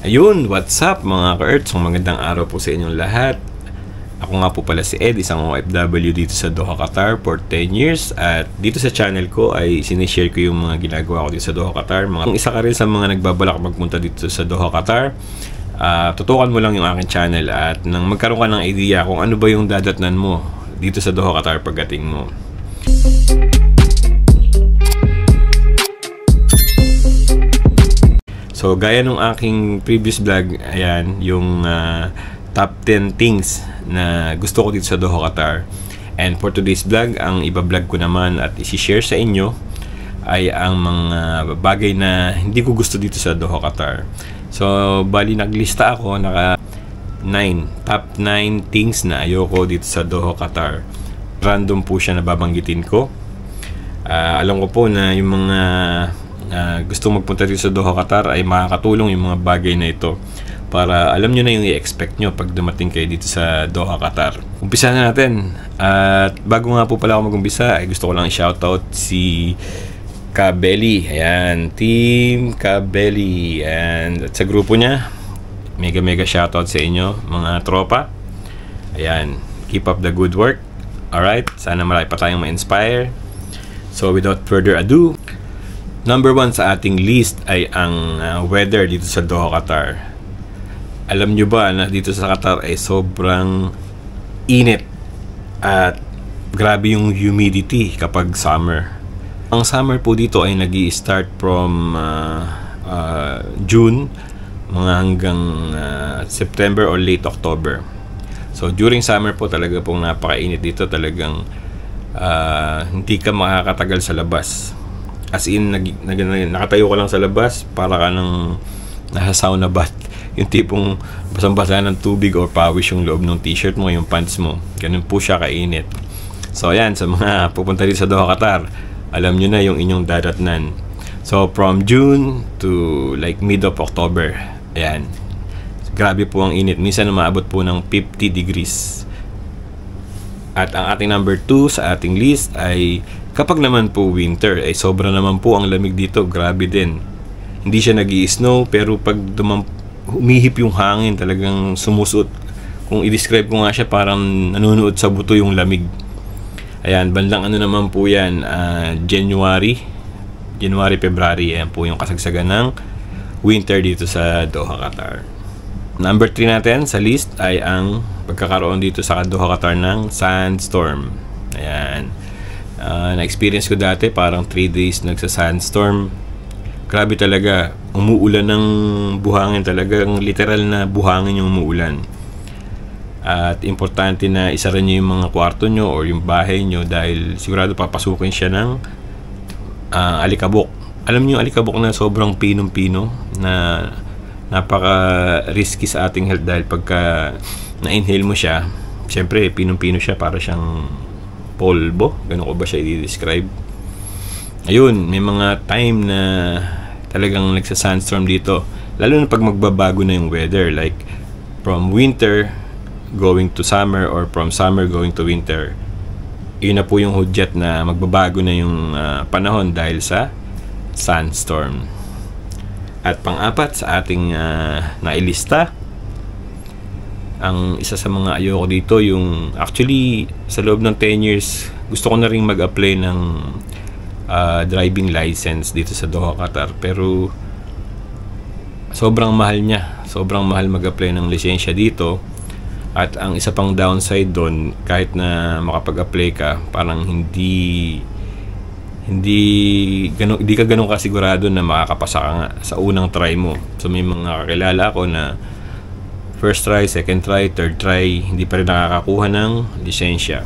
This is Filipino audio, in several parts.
Ayun, what's up mga ka-Earths? Magandang araw po sa inyong lahat. Ako nga po pala si Ed, isang OFW dito sa Doha, Qatar for 10 years. At dito sa channel ko ay sinishare ko yung mga ginagawa ko dito sa Doha, Qatar. Isa ka rin sa mga nagbabalak magpunta dito sa Doha, Qatar, tutukan mo lang yung aking channel at nang magkaroon ka ng idea kung ano ba yung dadatnan mo dito sa Doha, Qatar pagdating mo. So, gaya nung aking previous vlog, ayan, yung top 10 things na gusto ko dito sa Doha, Qatar. And for today's vlog, ang iba-vlog ko naman at isi-share sa inyo ay ang mga bagay na hindi ko gusto dito sa Doha, Qatar. So, bali naglista ako, top 9 things na ayoko dito sa Doha, Qatar. Random po siya na babanggitin ko. Alam ko po na yung mga gusto magpunta dito sa Doha, Qatar ay makakatulong yung mga bagay na ito para alam nyo na yung i-expect nyo pag dumating kayo dito sa Doha, Qatar. Umpisa na natin. At bago nga po pala ako mag-umpisa, ay gusto ko lang i-shoutout si Kabeli. Ayan, Team Kabeli. And at sa grupo niya, mega shoutout sa inyo mga tropa. Ayan, keep up the good work. Alright, sana marami pa tayong ma-inspire. So without further ado, number 1 sa ating list ay ang weather dito sa Doha, Qatar. Alam nyo ba na dito sa Qatar ay sobrang init at grabe yung humidity kapag summer. Ang summer po dito ay nag-i-start from June mga hanggang September or late October. So during summer po talaga pong napakainit dito, talagang hindi ka makakatagal sa labas. As in, nakatayo ka lang sa labas, para ka nang nasa sauna bath. Yung tipong basang-basa ng tubig or pawis yung loob ng t-shirt mo, yung pants mo. Ganun po siya kainit. So, ayan, sa mga pupunta dito sa Doha, Qatar, alam nyo na yung inyong dadatnan. So, from June to like mid of October, ayan, grabe po ang init. Minsan umaabot po ng 50 degrees. At ang ating number 2 sa ating list ay kapag naman po winter, ay sobra naman po ang lamig dito. Grabe din. Hindi siya nag-i-snow, pero pag humihip yung hangin, talagang sumusuot. Kung i-describe ko nga siya, parang nanunuot sa buto yung lamig. Ayan, bandang ano naman po yan, January, February, ayan po yung kasagsagan ng winter dito sa Doha, Qatar. Number 3 natin sa list ay ang pagkakaroon dito sa Doha, Qatar ng sandstorm. Ayan. Na-experience ko dati, parang 3 days nagsa-sandstorm. Grabe talaga. Umuulan ng buhangin, talagang literal na buhangin yung umuulan. At importante na isara nyo yung mga kwarto nyo or yung bahay nyo dahil sigurado papasukin siya ng alikabok. Alam nyo yung alikabok na sobrang pinong-pino na napaka-risky sa ating health dahil pagka na-inhale mo siya, syempre pinong-pino siya, para siyang polvo. Ganun ko ba siya i-describe? Ayun, may mga time na talagang nagsa-sandstorm dito. Lalo na pag magbabago na yung weather. Like, from winter going to summer or from summer going to winter. Yun na po yung hudyat na magbabago na yung panahon dahil sa sandstorm. At pang-apat sa ating nailista, ang isa sa mga ayoko dito, yung actually sa loob ng 10 years gusto ko na rin mag-apply ng driving license dito sa Doha, Qatar, pero sobrang mahal niya. Sobrang mahal mag-apply ng lisensya dito. At ang isa pang downside doon, kahit na makapag-apply ka, parang hindi ka ganun kasigurado na makakapasa ka nga sa unang try mo. So may mga kakilala ako na first try, second try, third try, hindi pa rin nakakakuha ng lisensya.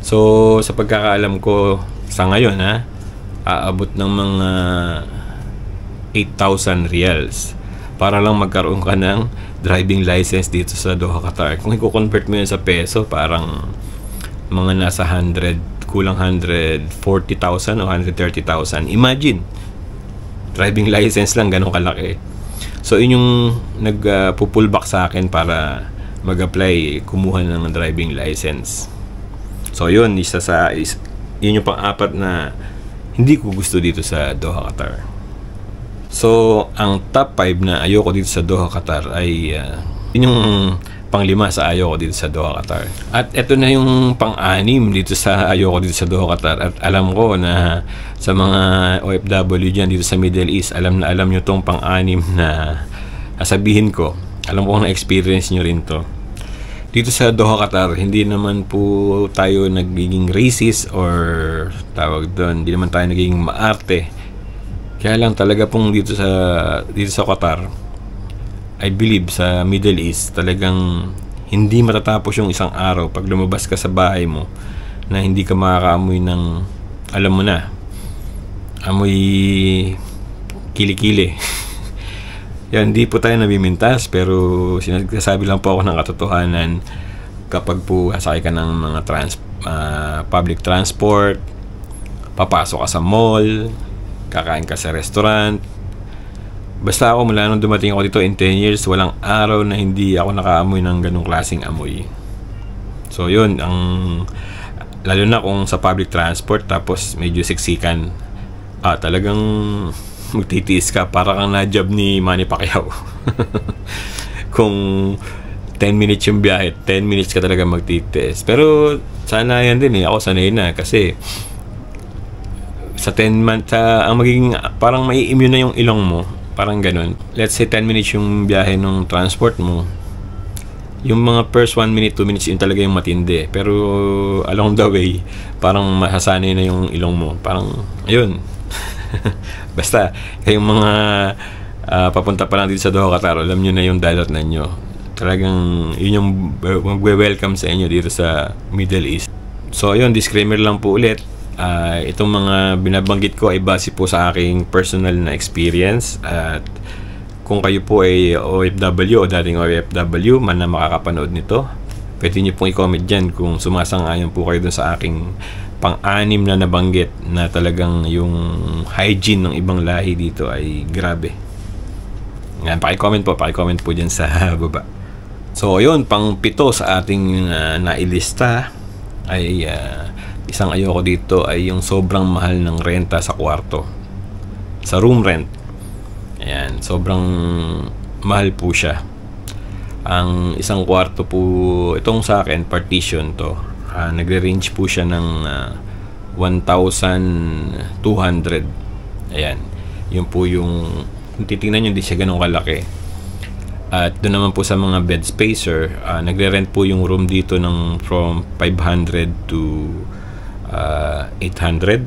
So sa pagkakaalam ko sa ngayon, aabot ng mga 8,000 riyals para lang magkaroon ka ng driving license dito sa Doha, Qatar. Kung i-convert mo yun sa peso, parang mga nasa 100, kulang 140,000 o 130,000. Imagine, driving license lang, ganun kalaki. So yun yung nag-pullback sa akin para mag-apply, kumuha ng driving license. So yun, yun yung pang-apat na hindi ko gusto dito sa Doha, Qatar. So, ang top 5 na ayoko dito sa Doha, Qatar ay yun yung pang-5 sa ayoko dito sa Doha, Qatar. At ito na yung pang-6 dito sa ayoko dito sa Doha, Qatar. At alam ko na sa mga OFW dyan dito sa Middle East, alam na alam nyo tong pang-6 na sabihin ko. Alam ko na experience nyo rin to. Dito sa Doha, Qatar, hindi naman po tayo nagiging racist or tawag doon, hindi naman tayo nagiging maarte. Kaya lang talaga pong dito sa Qatar, I believe sa Middle East, talagang hindi matatapos yung isang araw pag lumabas ka sa bahay mo na hindi ka makakaamoy ng, alam mo na, amoy kilikili. Yan, hindi po tayo nabimintas, pero sinasabi lang po ako ng katotohanan. Kapag po sakay ka ng mga public transport, papasok ka sa mall, kakain ka sa restaurant, basta ako mula nung dumating ako dito in 10 years, walang araw na hindi ako nakaamoy ng ganung klaseng amoy. So yun, lalo na kung sa public transport tapos medyo siksikan, talagang magtitiis ka, para kang na-job ni Manny Pacquiao. Kung 10 minutes yung biyahe, 10 minutes ka talaga magtitiis. Pero sana yan din ako sanay na, kasi sa 10 months, ang magiging parang mai-immune na yung ilong mo, parang ganun. Let's say 10 minutes yung biyahe ng transport mo, yung mga first 1 minute, 2 minutes yun talaga yung matindi, pero along the way parang masasanay na yung ilong mo, parang ayun. Basta kayong mga papunta pa lang dito sa Doha, Qatar, alam nyo na yung dadatnan nyo. Talagang yun yung magwe-welcome sa inyo dito sa Middle East. So ayun, disclaimer lang po ulit. Itong mga binabanggit ko ay base po sa aking personal na experience, at kung kayo po ay OFW o dating OFW man na makakapanood nito, pwede nyo pong i-comment dyan kung sumasang-ayon po kayo dun sa aking pang-6 na nabanggit, na talagang yung hygiene ng ibang lahi dito ay grabe. Yan, paki-comment po dyan sa baba. So ayun, pang-7 sa ating nailista ay isang ayoko dito ay yung sobrang mahal ng renta sa kwarto, sa room rent. Ayan, sobrang mahal po siya. Ang isang kwarto po, itong sa akin, partition to, nagre-range po siya ng 1,200. Ayan, yun po yung, kung titingnan nyo, hindi siya ganun kalaki. At doon naman po sa mga bed spacer, nagre-rent po yung room dito ng from 500 to 800.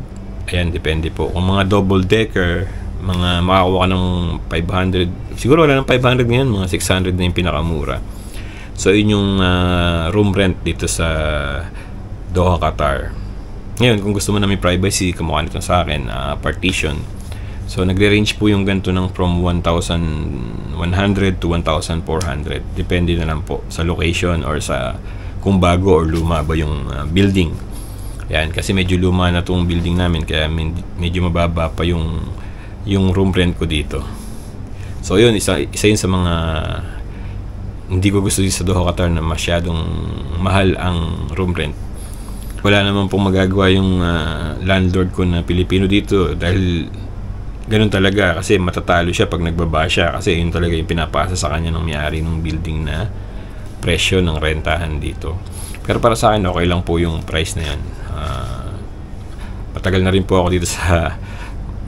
Ayan, depende po. Kung mga double decker, mga makakuha ka ng 500, siguro wala ng 500 ngayon, mga 600 na yung pinakamura. So yun yung room rent dito sa Doha, Qatar. Ngayon, kung gusto mo na may privacy, kamukha nito sa akin, partition. So nagre-range po yung ganito ng from 1,100 to 1,400. Depende na lang po sa location or sa kung bago or luma ba yung building. Yan, kasi medyo luma na tong building namin, kaya medyo mababa pa yung room rent ko dito. So yun, isa yun sa mga hindi ko gusto dito sa Doha, Qatar, na masyadong mahal ang room rent. Wala naman pong magagawa yung landlord ko na Pilipino dito, dahil ganun talaga, kasi matatalo siya pag nagbaba siya, kasi yun talaga yung pinapasa sa kanya ng may-ari ng building na presyo ng rentahan dito. Pero para sa akin, okay lang po yung price na yan. Matagal na rin po ako dito sa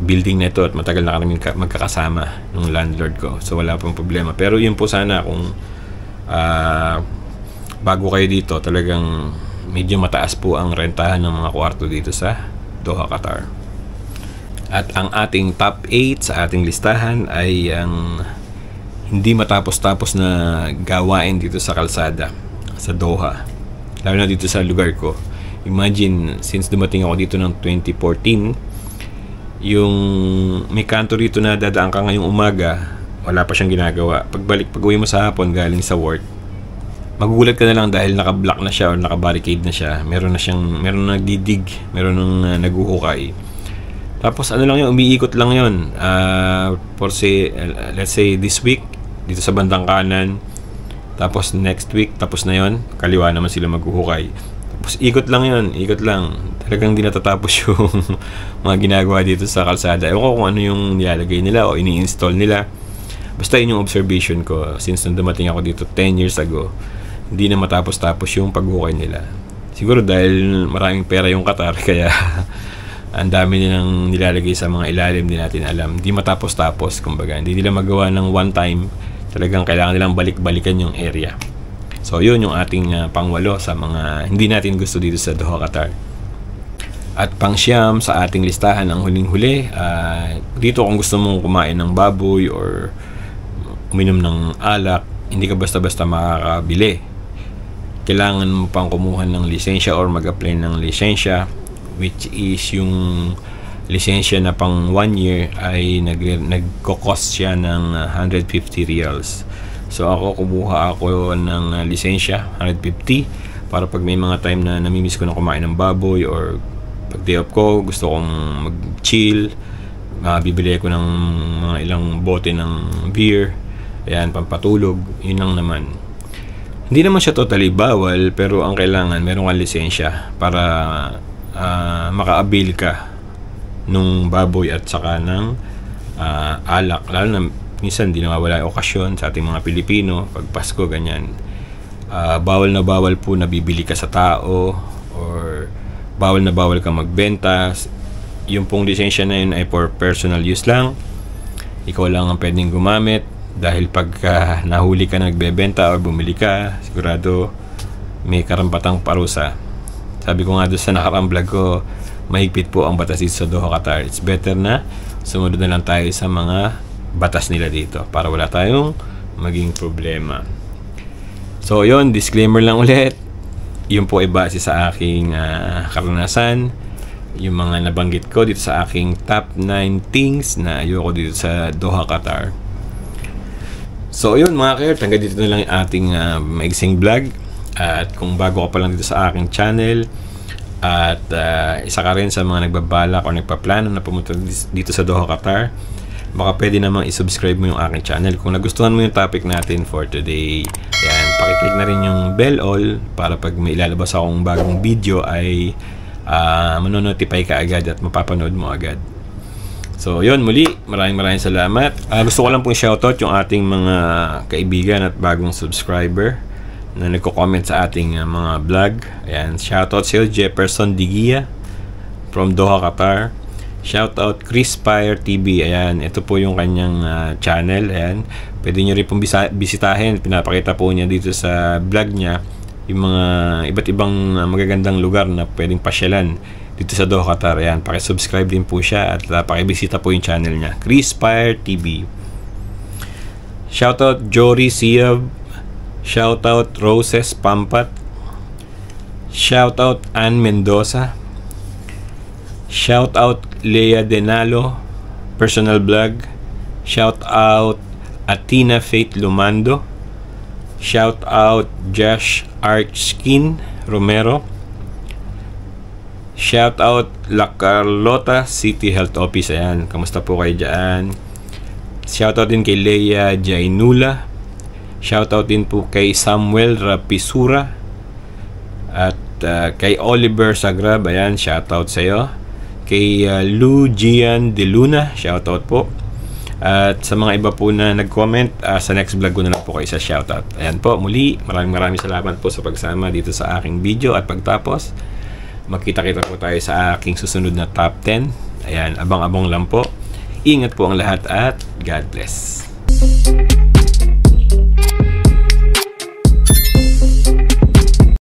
building na ito, at matagal na kami magkakasama ng landlord ko, so wala pong problema. Pero yun po, sana kung bago kayo dito, talagang medyo mataas po ang rentahan ng mga kwarto dito sa Doha, Qatar. At ang ating top 8 sa ating listahan ay ang hindi matapos-tapos na gawain dito sa kalsada sa Doha, lalo na dito sa lugar ko. Imagine, since dumating ako dito ng 2014, yung may kanto rito na dadaan ka ngayong umaga, wala pa siyang ginagawa. Pag-uwi mo sa hapon galing sa work, magugulat ka na lang dahil naka-block na siya or naka-barricade na siya. Meron na nagdidig, meron nang naguhukay. Tapos ano lang yun, umiikot lang yun. Let's say this week, dito sa bandang kanan. Tapos next week, tapos na yun, kaliwa naman sila maghuhukay. Tapos ikot lang yun, ikot lang. Talagang di natatapos yung mga ginagawa dito sa kalsada. Ewan ko kung ano yung nilalagay nila o ini-install nila. Basta yun yung observation ko since nung dumating ako dito 10 years ago, hindi na matapos-tapos yung paghukay nila. Siguro dahil maraming pera yung Qatar, kaya ang dami nilang nilalagay sa mga ilalim, di natin alam. Hindi matapos-tapos, kumbaga. Hindi nila magawa ng one time. Talagang kailangan nilang balik-balikan yung area. So yun yung ating pangwalo sa mga hindi natin gusto dito sa Doha, Qatar. At pang-siyam sa ating listahan ang huling-huli, dito kung gusto mong kumain ng baboy or uminom ng alak, hindi ka basta-basta makakabili. Kailangan mo pang kumuha ng lisensya or mag-apply ng lisensya, which is yung lisensya na pang 1 year ay nagko-cost siya ng 150 riyals. So ako kumuha ako ng lisensya 150 para pag may mga time na namimiss ko na kumain ng baboy or pag day off ko, gusto kong mag-chill, bibili ko ng mga ilang bote ng beer, ayan, pampatulog, yun lang naman. Hindi naman siya totally bawal, pero ang kailangan, meron kang lisensya para maka-avail ka nung baboy at saka ng alak. Lalo na, minsan di nawawala yung okasyon sa ating mga Pilipino, pag Pasko, ganyan. Bawal na bawal po na bibili ka sa tao, or bawal na bawal ka magbenta. Yung pong lisensya na yun ay for personal use lang. Ikaw lang ang pwedeng gumamit, dahil pagka nahuli ka na nagbebenta o bumili ka, sigurado may karampatang parusa. Sabi ko nga doon sa nakarang vlog ko, mahigpit po ang batas dito sa Doha, Qatar. It's better na sumunod na lang tayo sa mga batas nila dito para wala tayong maging problema. So yun, disclaimer lang ulit. Yun po ay base sa aking karanasan, yung mga nabanggit ko dito sa aking top 9 things na ayoko dito sa Doha, Qatar. So yun mga kaert, hanggang dito na lang yung ating maigsing vlog. At kung bago ka pa lang dito sa aking channel at isa ka rin sa mga nagbabalak o nagpaplano na pumunta dito sa Doha, Qatar, baka pwede namang isubscribe mo yung aking channel. Kung nagustuhan mo yung topic natin for today, yan, pakiclick na rin yung bell all para pag may ilalabas akong bagong video ay manonotify ka agad at mapapanood mo agad. So yun, muli, maraming salamat. Gusto ko lang pong shoutout yung ating mga kaibigan at bagong subscriber na nagko-comment sa ating mga vlog. Ayan, shoutout sa iyo, Jefferson Digia from Doha, Qatar. Shoutout Crispire TV. Ayan, ito po yung kanyang channel. Ayan, pwede nyo rin pong bisitahin. Pinapakita po niya dito sa vlog niya yung mga iba't ibang magagandang lugar na pwedeng pasyalan dito sa Doha, Qatar. Ayan, pakisubscribe din po siya at pakibisita po yung channel niya, Crispire TV. Shoutout Jory Siab. Shoutout Roses Pampat. Shoutout Ann Mendoza. Shoutout Lea Denalo personal vlog. Shoutout Atina Faith Lumando. Shoutout Josh Archskin Romero. Shoutout La Carlota City Health Office. Ayan, kamusta po kayo dyan? Shoutout din kay Leia Jainula. Shoutout din po kay Samuel Rapisura at kay Oliver Sagrab. Ayan, shoutout sa iyo. Kay Lu Gian De Luna, shoutout po. At sa mga iba po na nag-comment, sa next vlog ko na lang po kayo sa shoutout. Ayan po, muli, maraming salamat po sa pagsama dito sa aking video. At pagtapos, magkita-kita po tayo sa aking susunod na top 10. Ayan, abang-abang lang po. Ingat po ang lahat at God bless.